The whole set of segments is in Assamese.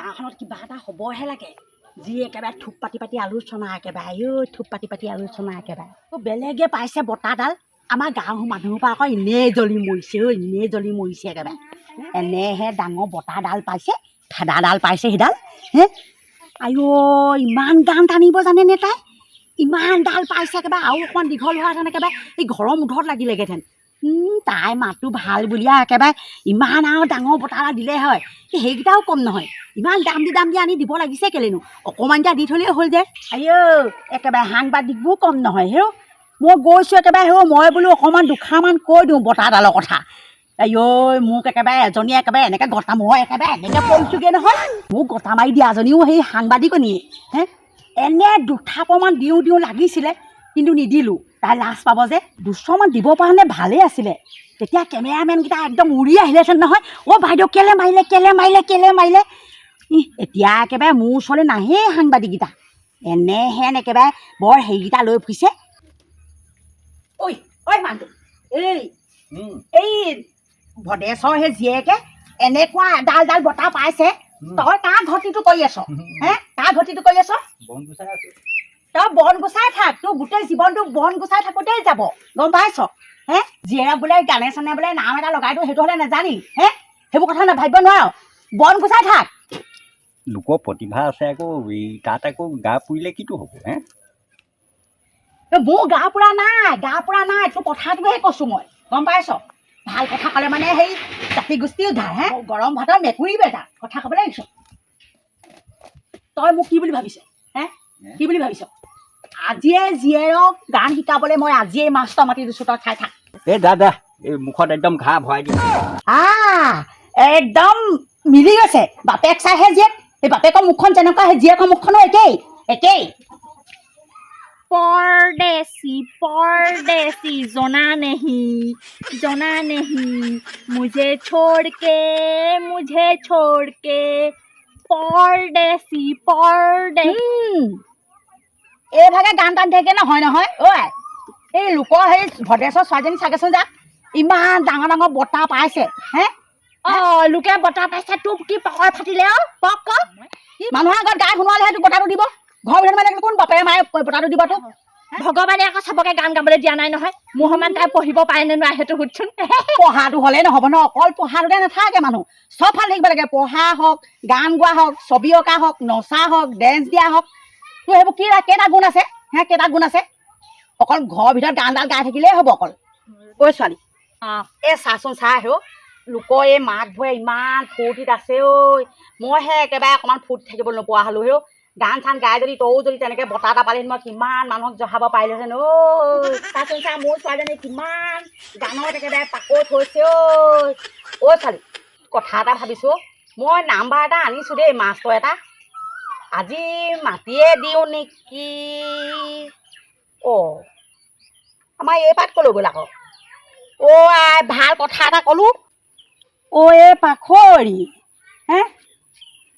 গাঁওখনত কিবা এটা হ'বহে লাগে যি একেবাৰে থুপ পাতি পাতি আলোচনা একেবাৰে থুপ পাতি পাতি আলোচনা একেবাৰে বেলেগে পাইছে বতাহডাল আমাৰ গাঁৱৰ মানুহৰ পৰা আকৌ এনেই জ্বলি মৰিছে এনেই জ্বলি মৰিছে একেবাৰে এনেহে ডাঙৰ বতাহডাল পাইছে ফেদাডাল পাইছে সেইডাল হে আইঅ ইমান গান টানিব জানেনে তাই ইমান ডাল পাইছে একেবাৰে আৰু অকণমান দীঘল হোৱাহেঁতেন একেবাৰে এই ঘৰৰ মুধত লাগিলেগেহেঁতেন তাই মাতটো ভাল বুলিয়া একেবাৰে ইমান আৰু ডাঙৰ বতাহ দিলে হয় সেইকেইটাও কম নহয় ইমান দাম দি আনি দিব লাগিছে কেলেনো অকণমান দিয়া দি থ'লেই হ'ল যে আইঅ একেবাৰে সাংবাদিকবোৰ কম নহয় হেৰ মই গৈছোঁ একেবাৰে হেৰ মই বোলো অকণমান দুষাৰমান কৈ দিওঁ বতাহডালৰ কথা আইঅ মোক একেবাৰে এজনীয়ে একেবাৰে এনেকৈ গটা মই একেবাৰে এনেকৈ পৰিছোঁগৈ নহয় মোক গটা মাৰি দিয়াজনীও সেই সাংবাদিকনীয়ে হে এনে দুঠাপমান দিওঁ লাগিছিলে কিন্তু নিদিলোঁ তাই লাজ পাব যে দুশমান দিব পৰা হ'লে ভালেই আছিলে তেতিয়া কেমেৰামেনকেইটা একদম উৰি আহিলেহেঁতেন নহয় অ' বাইদেউ কেলে মাৰিলে এতিয়া একেবাৰে মোৰ ওচৰলৈ নাহেই সাংবাদিককেইটা এনেহেন একেবাৰে বৰ হেৰিকেইটা লৈ ফুৰিছে ঐ মানুহটো এই ভদেশৰ সেই জীয়েকে এনেকুৱা এডাল বতাহ পাইছে তই কাৰ ঘটিটো কৰি আছ হে কাৰ ঘটিটো কৰি আছ তই বন গুচাই থাক তোৰ গোটেই জীৱনটো বন গুচাই থাকোঁতেই যাব গম পাইছ হে জীয়েৰে বোলে গানে চানে বোলে নাম এটা লগাই দিওঁ সেইটো হ'লে নাজানি হে সেইবোৰ কথা নাভাবিব নোৱাৰ বন গুচাই থাক লোকৰ প্ৰতিভা আছে আকৌ তাত আকৌ গা পুৰিলে কিটো হ'ব হে মোৰ গা পুৰা নাই তোৰ কথাটোহে কৈছোঁ মই গম পাইছ ভাল কথা ক'লে মানে সেই জাতি গোষ্ঠী উদ্ধাৰ হে গৰম ভাতৰ মেকুৰী বেটা কথা ক'বলৈ আহিছ তই মোক কি বুলি ভাবিছ হে কি বুলি ভাবিছ আজিয়ে জীয়েৰক গান শিকাবলৈ মই আজিয়ে মাষ্টৰ মাতি দিছোঁ তই খাই থাক এই দাদা এই মুখত একদম ঘাঁ ভৰাই দিম একদম মিলি গৈছে বাপেক চাইহে জীয়েক এই বাপেকৰ মুখখন যেনেকুৱা সেই জীয়েকৰ মুখখনো একেই परदेसी जना नहीं मुझे छोड़ के परदेसी এইভাগে গান টানি থাকে নহয় ঐ এই লোকৰ সেই ভদেশৰ ছোৱালীজনী চাগেচোন যা ইমান ডাঙৰ বতাহ পাইছে হে লোকে বতাহ পাইছে তোৰ কি পকৰ ফাটিলে পক মানুহৰ আগত গাই শুনোৱালেহে তোক বতাহটো দিব ঘৰ ভিতৰত মানে কোন বাপেৰে মায়ে বতাহটো দিব তোক ভগৱানে আকৌ চবকে গান গাবলৈ দিয়া নাই নহয় মোৰ সমান তাই পঢ়িব পাৰে নে নোৱাৰে সেইটো সুধচোন পঢ়াটো হ'লেই নহ'ব ন অকল পঢ়াটোতে নাথাকে মানুহ চব ফালে থাকিব লাগে পঢ়া হওক গান গোৱা হওক ছবি অঁকা হওক নচা হওক ডেন্স দিয়া হওক তোৰ সেইবোৰ কি কেইটা গুণ আছে কেইটা গুণ আছে অকল ঘৰৰ ভিতৰত গানডাল গাই থাকিলেই হ'ব অকল ঐ ছোৱালী এই চাচোন চাহ হেৰ লোকৰ এই মাকবোৰে ইমান ফূৰ্তিত আছে ঐ মইহে একেবাৰে অকণমান ফূৰ্তি থাকিব নোপোৱা হ'লো হেৰ গান চান গাই যদি তয়ো যদি তেনেকৈ বতাহ এটা পালি মই কিমান মানুহক জহাব পাৰিলোহেঁতেন চাচোন চা মোৰ ছোৱালীজনী কিমান গানত একেবাৰে পাকৈত হৈছে ছোৱালী কথা এটা ভাবিছোঁ মই নাম্বাৰ এটা আনিছোঁ দেই মাষ্টৰ এটা আজি মাতিয়ে দিওঁ নেকি আমাৰ এই পাত ক'লৈ গ'ল আকৌ আই ভাল কথা এটা ক'লোঁ এই পাখৰি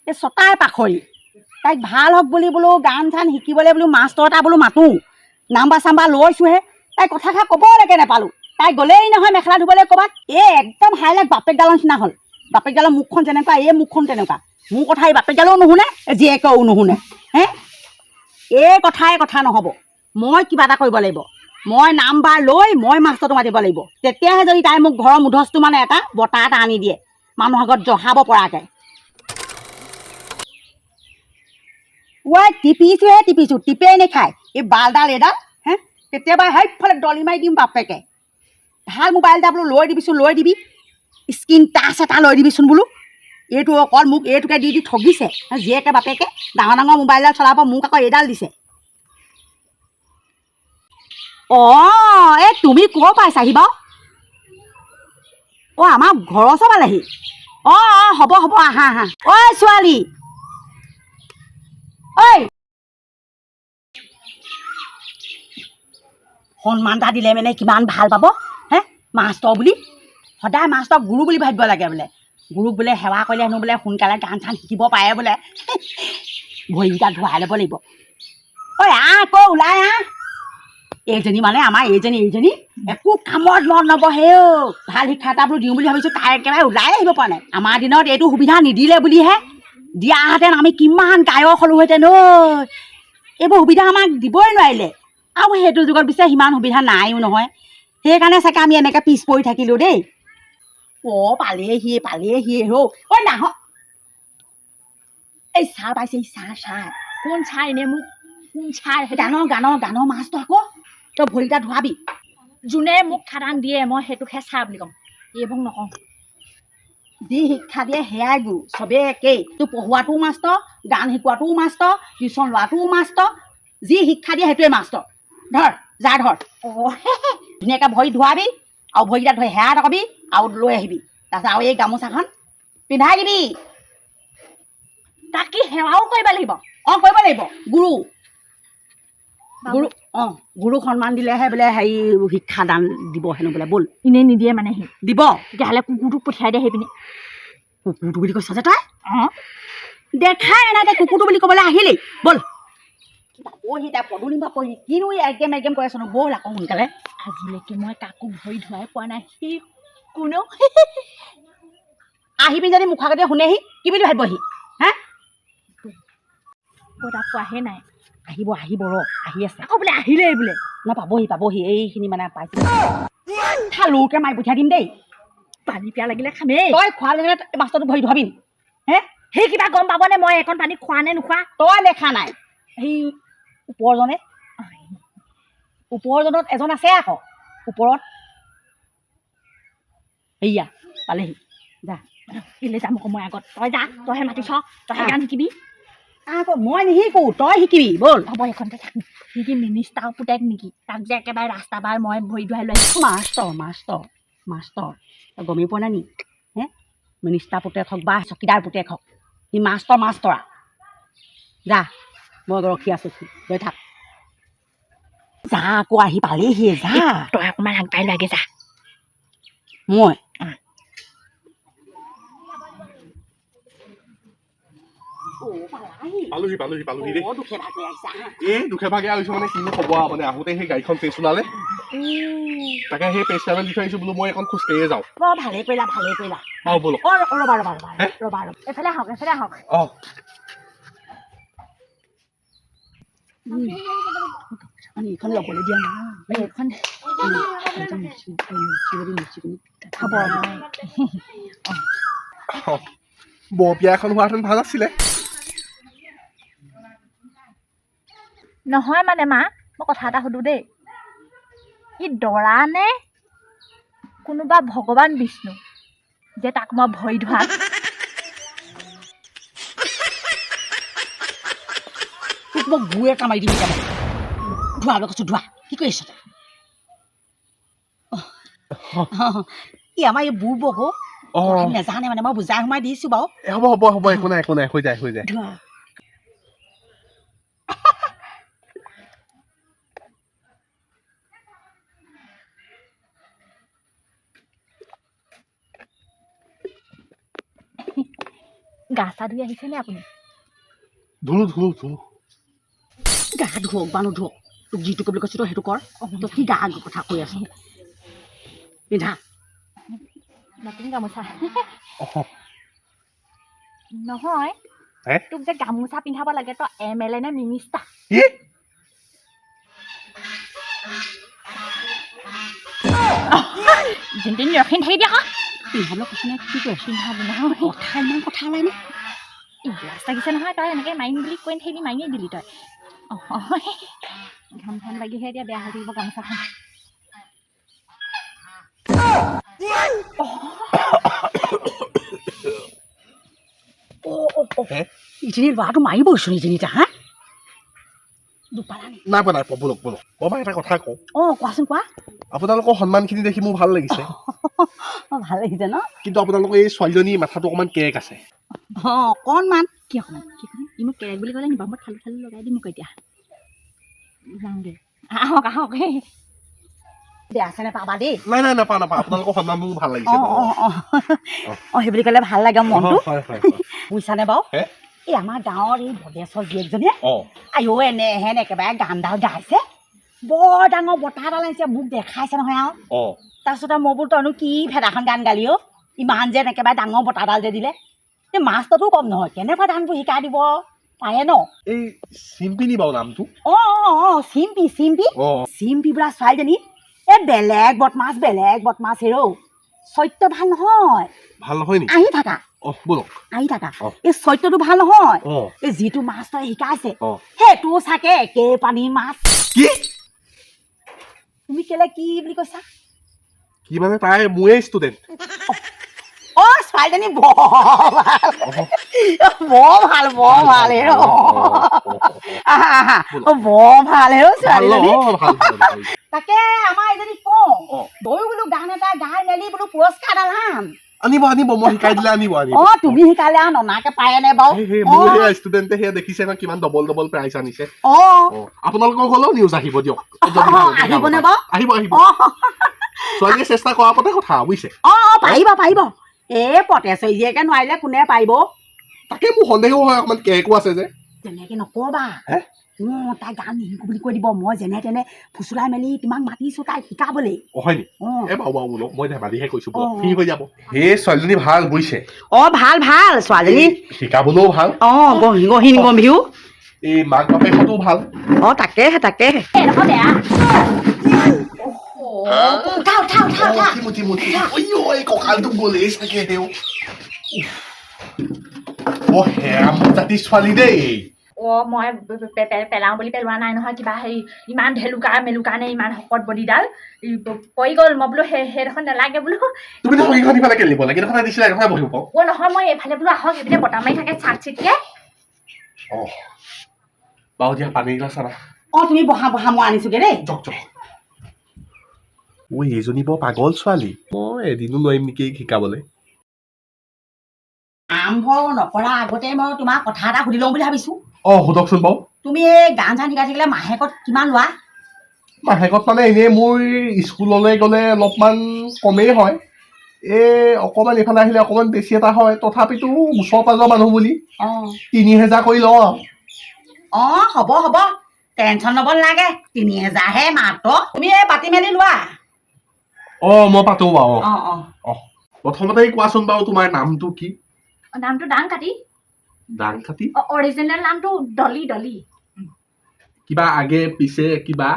এই ছটাই পাখৰি তাইক ভাল হওক বুলি বোলো গান চান শিকিবলৈ বোলো মাষ্টৰ এটা বোলো মাতোঁ নাম্বাৰ চাম্বাৰ লৈছোঁহে তাই কথাষাৰ ক'বলৈকে নাপালোঁ তাই গ'লেই নহয় মেখেলা ধুবলৈ ক'ৰবাত একদম হাইলাইট বাপেকডালৰ নিচিনা হ'ল বাপেকডালৰ মুখখন যেনেকুৱা এই মুখখন তেনেকুৱা মোৰ কথা এই বাপেকডালেও নুশুনে জীয়েকেও নুশুনে এই কথা নহ'ব মই কিবা এটা কৰিব লাগিব মই নাম্বাৰ লৈ মই মাষ্টৰটো মাতিব লাগিব তেতিয়াহে যদি তাই মোক ঘৰৰ মুধচটো মানে এটা বতাহ এটা আনি দিয়ে মানুহৰ আগত জহাব পৰাকৈ টিপিছোঁ টিপেই নেখায় এই বালডাল এইডাল কেতিয়াবা সেইফালে দলি মাৰি দিম বাপেকে ভাল মোবাইল এটা বোলো লৈ দিবি স্ক্ৰীন টাচ এটা লৈ দিবিচোন বোলো এইটো অকল মোক এইটোকে দি ঠগিছে জীয়েকে বাপেকে ডাঙৰ মোবাইলডাল চলাব মোক আকৌ এইডাল দিছে এই তুমি ক'ৰ পাইছাহি বাৰু আমাৰ ঘৰৰ ওচৰ পালেহি হ'ব আহা ঐ ছোৱালী সন্মান এটা দিলে মানে কিমান ভাল পাব মাষ্টৰ বুলি সদায় মাষ্টৰ গুৰু বুলি ভাবিব লাগে বোলে গুৰুক বোলে সেৱা কৰিলে হেনো বোলে সোনকালে গান চান শিকিব পাৰে বোলে ভৰিকেইটা ধুৱাই ল'ব লাগিব আকৌ ওলাই এইজনী মানে আমাৰ এইজনী একো কামত মন নবহে ভাল শিক্ষা এটা বোলো দিওঁ বুলি ভাবিছোঁ তাই একেবাৰে ওলাই আহিব পৰা নাই আমাৰ দিনত এইটো সুবিধা নিদিলে বুলিহে দিয়াহেঁতেন আমি কিমান গায়ক হ'লোহেঁতেন ঐ এইবোৰ সুবিধা আমাক দিবই নোৱাৰিলে আৰু সেইটো যুগত পিছে সিমান সুবিধা নাইও নহয় সেইকাৰণে চাগে আমি এনেকৈ পিছ পৰি থাকিলোঁ দেই পালেহিয়ে হৌ ঐ নাহ এই চাহ পাইছে চাহ কোন চাই এনে মোক কোন চাই গানৰ মাছটো আকৌ তই ভৰিটা ধোৱাবি যোনে মোক খাদান দিয়ে মই সেইটোকহে চাহ বুলি ক'ম এইবোৰ নকওঁ যি শিক্ষা দিয়ে সেয়াই গুৰু চবেই একেই তোৰ পঢ়োৱাটোও মাষ্টৰ গান শিকোৱাটোও মাষ্টৰ টিউশ্যন লোৱাটোও মাষ্টৰ যি শিক্ষা দিয়ে সেইটোৱে মাষ্টৰ ধৰ ধুনীয়াকৈ ভৰি ধোৱাবি আৰু ভৰিকেইটা ধৰি সেয়া নকবি আৰু লৈ আহিবি তাৰপিছত আৰু এই গামোচাখন পিন্ধাই দিবি তাক কি সেৱাও কৰিব লাগিব কৰিব লাগিব গুৰুক সন্মান দিলেহে বোলে হেৰি শিক্ষা দান দিব হেনো বোলে ব'ল এনেই নিদিয়ে মানে সি দিব তেতিয়াহ'লে কুকুৰটোক পঠিয়াই দিয়ে সেইপিনে কুকুৰটো বুলি কৈছ যে তই দেখাই নাই তই কুকুৰটো বুলি ক'বলৈ আহিলেই ব'ল পঢ়ি তাই পদূলি বা পঢ়ি কিনো এগেম কৰি আছো ব'ল আকৌ সোনকালে আজিলৈকে মই কাকো ভৰি ধুৱাই পোৱা নাই সি কোনেও আহিবি যদি মুখৰ আগতে শুনেহি কি বুলি ভাবিবহি হা তাক পোৱাহে নাই আহিব ৰ আহি আছে আকৌ বোলে আহিলেই বোলে পাবহি এইখিনি মানে পাইছে থালুৰকে মাৰি পঠিয়াই দিম দেই পানী পিয়া লাগিলে খামেই তই খোৱা লাগিলে মাছটো ভৰি ধোৱাবি হে সেই কিবা গম পাবনে মই এখন পানী খোৱা নে নোখোৱা তই দেখা নাই সেই ওপৰজনত এজন আছে আকৌ ওপৰত সেয়া পালেহি যা কেলৈ যাম আকৌ মই আগত তই যা তইহে মাতিছ তইহে গান শিকিবি আকৌ মই নিশিকো তই শিকিবি ব'ল হ'ব এইখনতে থাক সি কি মিনিষ্টাৰ পুতেক নেকি তাক যে একেবাৰে ৰাস্তা বাৰ মই ভৰি ধুৱাই লৈ মাষ্টৰ তই গমেই পোৱা নাই নি হে মিনিষ্টাৰ পুতেক হওক বা চকীদাৰ পুতেক হওক সি মাষ্টৰা যা মই ৰখি আছোঁ লৈ থাক যা আকৌ আহি পালেহিয়ে যা তই অকণমান আগবাঢ়ি লাগে যা মই পালোহি দেই দুখে ভাগে আহিছো মানে কিনো ক'ব মানে আহোঁতে সেই গাড়ীখন পেজ ওলালে তাকে সেই পেজ ট্ৰেভেল দি থৈ আহিছো বোলো মই এখন খোজকাঢ়িয়ে যাওঁ ভালেই কৰিলা অঁ বোলো ৰ'বা এফালে আহক অঁ এইখন ল'বলৈ দিয়া নাই এইখন খাব বৰ বিয়া এখন হোৱাহেঁতেন ভাল আছিলে নহয় মানে মা মই কথা এটা সুধোঁ দেই ই দৰা নে কোনোবা ভগৱান বিষ্ণু যে তাক মই ভৰি ধোৱা তোক মই গুৱে কামাৰি দিম এতিয়া ধোৱা কৈছোঁ ধোৱা কি কৰি আছ ই আমাৰ এই বুৰ বহো নেজানে মানে মই বুজাই সোমাই দিছোঁ বাৰু হ'ব একো নাই হৈ যায় ধোৱা গা চা ধুই আহিছেনে আপুনি ধুলো গা ধুৱক বা নোধুৱক তোক যিটো কৰিবলৈ কৈছোঁ তই সেইটো কৰ তই কি গা কথা কৈ আছ পিন্ধা নতুন গামোচা নহয় তোক যে গামোচা পিন্ধাব লাগে তই MLA নে মিনিষ্টাৰ যোনদিন ৰখিন থাকিবি আকৌ পিন্ধাবলৈ কৈছোঁ নে কি কৈ আছ পিন্ধাব নহয় ইমান কথা ওলাইনে লাজ লাগিছে নহয় তই এনেকৈ মাৰিম বুলি কৈ নাথাকিবি মাৰিয়ে দিলি তই ঘাম লাগিহে এতিয়া বেয়া হৈ থাকিব গামোচাখন ইজনী ল'ৰাটো মাৰিবচোন ইজনীটা হা নাই ব'লক মই এটা কথা কওঁ কোৱাচোন কোৱা আপোনালোকৰ সন্মানখিনি দেখি মোৰ ভাল লাগিছে ভাল লাগিছে ন কিন্তু আপোনালোকৰ এই ছোৱালীজনীৰ মাথাটো অকণমান কেৰেক আছে অকণমান কি অকণমান ই মোক কেৰেক বুলি ক'লে নি বাৰু মই থালু লগাই দিম মোক এতিয়া যাওঁগৈ আহক বেয়া আছে নে পাবা দেই নাই নাপাওঁ আপোনালোকৰ সন্মান মোৰ ভাল লাগিছে সেই বুলি ক'লে ভাল লাগে মনটো হয় বুজিছানে বাৰু এই আমাৰ গাঁৱৰ এই ভদেশ্বৰ জীয়েকজনীয়ে আইঅ এনেহেন একেবাৰে গানডাল গাইছে বৰ ডাঙৰ বঁটাডাল আনিছে মোক দেখাইছে নহয় আৰু তাৰপিছতে মই বোলো তইনো কি ভেদাখন গান গালি ইমান যেন একেবাৰে ডাঙৰ বঁটাডাল যে দিলে এই মাষ্টৰটো কম নহয় কেনেকুৱা ধানবোৰ শিকাই দিব পাৰে ন এই চিম্পি নি বাৰু নামটো চিম্পি চিম্পি অ চিম্পি বোলা ছোৱালীজনী এই বেলেগ বদমাছ হেৰৌ চৰিত্ৰ ভাল নহয় ভাল নহয় নি আহি থাকা বলক আহি থাকা অ। এই চৰিত্ৰটো ভাল নহয় অ এই যিটো মাষ্টৰে শিকাইছে অ সেইটো চাগে একে পানীৰ মাছ কি তুমি কেলে কি বুলি কৈছা কি মানে তাই মোৰে ষ্টুডেণ্ট ছোৱালীজনী বৰ ভাল হেৰ বৰ ভাল হেৰ ছোৱালীজনী তাকে আমাৰ এজনী কওঁ ময়ো বোলো গান এটা গাই মেলি বোলো পুৰস্কাৰ এটা লাম আনিব মই শিকাই দিলে আনিব তুমি শিকালে আৰু ননাকে পায়নে বাৰু মোৰ সেই ষ্টুডেণ্টে সেয়া দেখিছে ন কিমান ডবল প্ৰাইজ আনিছে আপোনালোকৰ ঘৰলৈও নিউজ আহিব দিয়ক আহিবনে বাৰু আহিব ছোৱালীয়ে চেষ্টা কৰাৰ ওপৰতে কথা বুজিছে পাৰিব পটেশ্বৰী জীয়েকে নোৱাৰিলে কোনে পাৰিব তাকে মোৰ সন্দেহো হয় অকণমান কেকো আছে যে তেনেকে নকবা তাই গান নিশিকো বুলি কৈ দিব মই যেনে তেনে ফুচুৰাই মেলি তোমাক মাতিছো তাইক শিকাবলৈ হয় নি বাৰু বোলো মই ধেমালিহে কৈছো ফ্ৰী হৈ যাব সেই ছোৱালীজনী ভাল বুজিছে ভাল ছোৱালীজনী শিকাবলৈও ভাল গহীন গম্ভীৰো এই মাক বাপেকহঁতো ভাল তাকেহে কঁকালটো গলেই চাগে জাতি ছোৱালী দেই মই পেলাওঁ বুলি পেলোৱা নাই নহয় কিবা হেৰি ইমান মেলুকা নে ইমান শকত বডিডাল পৰি গ'ল মই বোলো সেইডোখৰ নালাগে বোলো তুমি দেখোন ইফালে কেলিব লাগে এইডোখৰ দিছিলে এইডোখৰ বহিব পাওঁ নহয় মই এইফালে বোলো আহক এইপিনে বতাহ মাৰি থাকে চাট চিটকে বাৰু দিয়া পানী গিলাচ আনা তুমি বহা মই আনিছোগে দেই এইজনী বৰ পাগল ছোৱালী মই এদিনো নোৱাৰিম নেকি শিকাবলৈ আৰম্ভ নকৰা আগতে মই তোমাক কথা এটা সুধি লওঁ বুলি ভাবিছো সুধকচোন বাৰু তুমি এই গান চান শিকাই থাকিলে মাহেকত কিমান লোৱা মাহেকত মানে এনেই মোৰ স্কুললৈ গ'লে অলপমান কমেই হয় অকণমান এইফালে আহিলে অকণমান বেছি এটা হয় তথাপিতো ওচৰ পাজৰ মানুহ বুলি ৩,০০০ কৰি লওঁ আৰু হ'ব টেনচন ল'ব নালাগে ৩,০০০হে মাত্ৰ তুমি এই পাতি মেলি লোৱা মই পাতো বাৰু প্ৰথমতে কোৱাচোন বাৰু তোমাৰ নামটো কি নামটো ডাংকাটি অৰিজিনেল নামটো ডলি কিবা আগে পিছে কিবা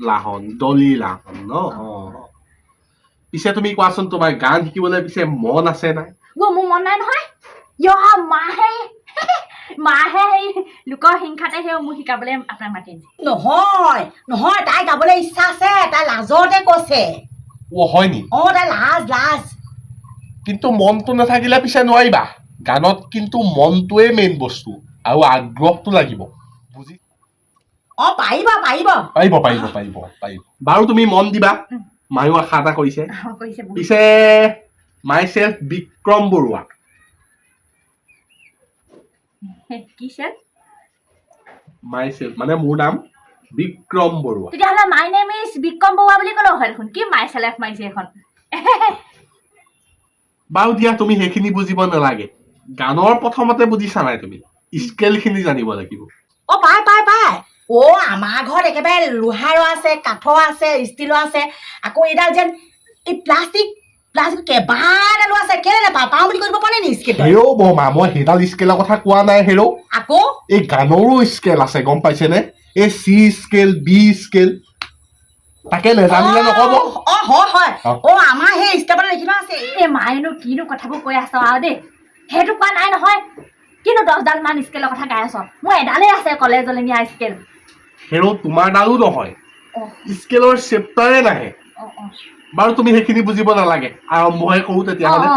লাহন ডলি লাহন ন পিছে তুমি কোৱাচোন তোমাৰ গান শিকিবলৈ পিছে মন আছে নাই মোৰ মন নাই নহয় মাহে সেই লোকৰ হিংসাতে সেই মোক শিকাবলৈ আপোনাক মাতি নহয় তাই গাবলৈ ইচ্ছা আছে তাই লাজতে কৈছে হয় নি তাই লাজ কিন্তু মনটো নাথাকিলে পিছে নোৱাৰিবা গানত কিন্তু মনটোৱে মেইন বস্তু আৰু আগ্ৰহটো লাগিব বুজি পাৰিব বাৰু তুমি মন দিবা মায়ো আশা এটা কৰিছে পিছে myself Vikram Barua myself মানে মোৰ নাম বিক্ৰম বৰুৱা তেতিয়াহ'লে my name is Vikram Barua বুলি ক'লেও হয় দেখোন কি মাই চেল্ফ মাৰিছে এখন বাৰু দিয়া তুমি সেইখিনি বুজিব নালাগে গানৰ প্ৰথমতে বুজিছা নাই তুমি স্কেলখিনি জানিব লাগিব পাই আমাৰ ঘৰত একেবাৰে লোহাৰো আছে কাঠৰ আছে ষ্টিলৰ আছে আকৌ এইডাল যেন এই প্লাষ্টিক কেইবাডালো আছে কেলে নাপাওঁ বুলি কৰিব পাৰে নি স্কেল বৰমা মই সেইডাল স্কেলৰ কথা কোৱা নাই আকৌ এই গানৰো স্কেল আছে গম পাইছেনে এই চি স্কেল বি স্কেল তাকে নেজানিলে নকব হয় আমাৰ সেই স্কেলত লিখি লোৱা আছে এই মায়েনো কিনো কথাবোৰ কৈ আছ আৰু দেই সেইটো কোৱা নাই নহয় কিন্তু 10ডাল মান স্কেলৰ কথা গাই আছ মোৰ এডালেই আছে কলেজলৈ নিয়া স্কেল তোমাৰ ডালো নহয় স্কেলৰ চেপ্টাৰে নাহে বাৰু তুমি সেইখিনি বুজিব নালাগে আৰম্ভহে কৰো তেতিয়াহ'লে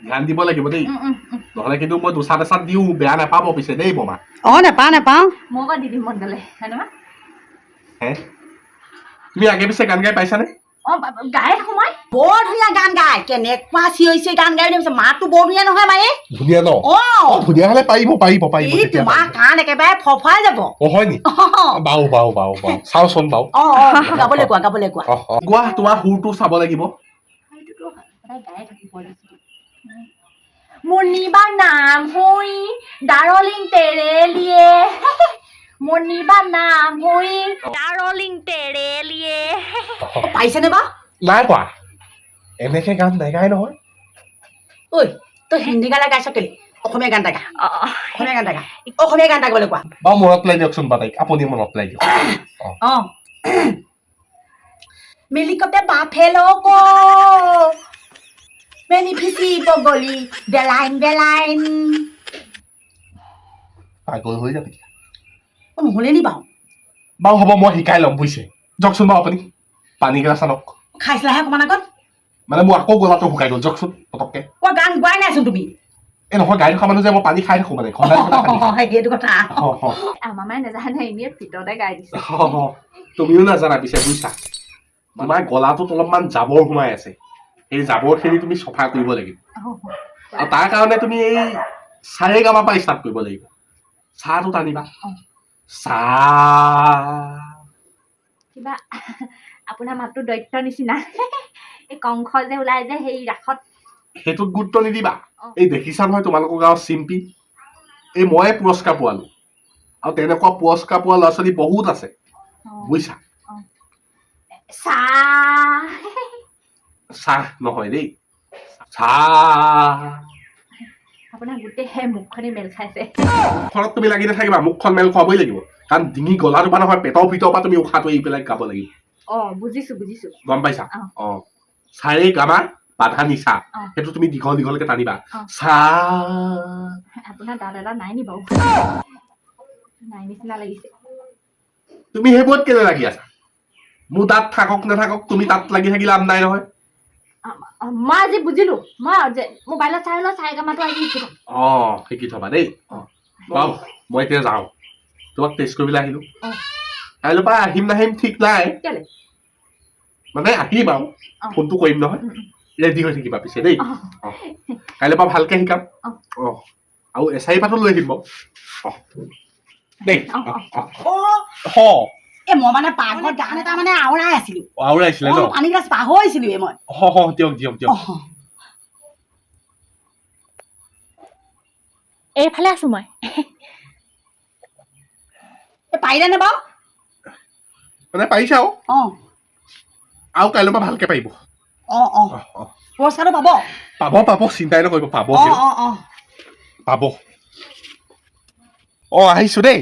ধ্যান দিব লাগিব দেই নহ'লে কিন্তু মই দুচাট এচাট দিওঁ বেয়া নাপাব পিছে দেই বমা নেপাওঁ মই আকৌ দি দিম মন গ'লে হয় নহয় তুমি আগে পিছে গান গাই পাইছানে গাই থাকো মই বৰ ধুনীয়া গান গাই কেনেকুৱা চিঞৰিছে গান গাই দিছে মাতটো বৰ ধুনীয়া নহয় মায়ে ধুনীয়া ন ধুনীয়া হ'লে পাৰিব তোমাৰ কাণ একেবাৰে ফফাই যাব হয় নি বাৰু চাওচোন বাৰু গাবলৈ কোৱা গোৱা তোমাৰ সুৰটো চাব লাগিব মুনিবা নাম হুই ডাৰলিং তেৰে লিয়ে মুনিবা নাম হুই ডাৰলিং তেৰে লিয়ে পাইছেনে বা নাই পোৱা এনেকে গান নাগাই নহয় তই হিন্দী গান গাইছ কেলে অসমীয়া গান এটা গা অঁ অঁ অসমীয়া গান এটা গা অসমীয়া গান এটা গাবলৈ কোৱা বাৰু মনত পেলাই দিয়কচোন বা তাইক আপুনি মনত পেলাই দিয়ক অঁ মেলিকতে বাফেলো ক মেনিফিচি বগলী বেলাইন বেলাইন পাগল হৈ যাবি মই নহ'লে নি পাওঁ বাৰু হ'ব মই শিকাই ল'ম বুজিছে যাওকচোন বাৰু আপুনি পানী গিলাচ আনক খাইছিলাহে অকণমান আগত মানে মোৰ আকৌ গলাটো শুকাই গ'ল যাওকচোন পটককে মই গান গোৱাই নাইচোন তুমি এই নহয় গাড়ী থকা মানুহ যে মই পানী খাই থাকো মানে সেইটো কথা আমাৰ মায়ে নাজানে এনেই ভিতৰতে গাই দিছে তুমিও নাজানা পিছে বুজিছা তোমাৰ গলাটোত অলপমান জাবৰ সোমাই আছে এই জাবৰখিনি তুমি চফা কৰিব লাগিব আৰু তাৰ কাৰণে তুমি এই চাৰে গামা পৰা ষ্টাৰ্ট কৰিব লাগিব চাহটো টানিবা চাহ কিবা আপোনাৰ মাতটো দৈত্য নিচিনা এই কংস যে ওলাই যে সেই ৰাসত সেইটোত গুৰুত্ব নিদিবা এই দেখিছা নহয় তোমালোকৰ গাঁৱৰ চিম্পি এই ময়ে পুৰস্কাৰ পোৱালো আৰু তেনেকুৱা পুৰস্কাৰ পোৱা ল'ৰা ছোৱালী বহুত আছে বুজিছা চাহ চাহ নহয় দেই চাহ আপোনাৰ গোটেই সেই মুখখনেই মেল খাইছে ঘৰত তুমি লাগি নাথাকিবা মুখখন মেল খুৱাবই লাগিব কাৰণ ডিঙি গলাটো পৰা নহয় পেটৰ ভিতৰৰ পৰা তুমি উশাহটো এৰি পেলাই গাব লাগিব বুজিছো গম পাইছা চাৰে গামা বাধা নিচা অ। সেইটো তুমি দীঘল দীঘলকে টানিবা অ। চাহ আপোনাৰ দাঁত এটা নাই নি বাৰু নাই নিচিনা লাগিছে তুমি সেইবোৰত কেলে লাগি আছা মোৰ দাঁত থাকক নাথাকক তুমি তাত লাগি থাকি লাভ নাই নহয় মই আজি বুজিলো মই যে মোবাইলত চাই লওঁ চাই গামাটো আজি শিকি থম শিকি থবা দেই বাৰু মই এতিয়া যাওঁ তোমাক টেষ্ট কৰিবলৈ আহিলো কাইলৈৰ পৰা আহিম নাহিম ঠিক নাই কেলে মানে আহিম আৰু ফোনটো কৰিম নহয় ৰেডি হৈ থাকিবা পিছে দেই কাইলৈৰ পৰা ভালকে শিকাম আৰু এচাৰি পাতো লৈ আহিম বাৰু দেই এই মই মানে পাকঘৰত গান এটা মানে আওৰাই আছিলো আওৰাইছিলে ন পানী গিলাচ পাহৰিছিলো মই দিয়ক এইফালে আছো মই পাৰিলে নে বাৰু মানে পাৰিছা আৰু কাইলৈৰ পৰা ভালকে পাৰিব পুৰস্কাৰটো পাব চিন্তাই নকৰিব পাব আহিছো দেই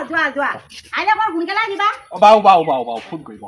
যোৱা আহিলে অকণ সোনকালে আহিবা বাৰু ফোন কৰিব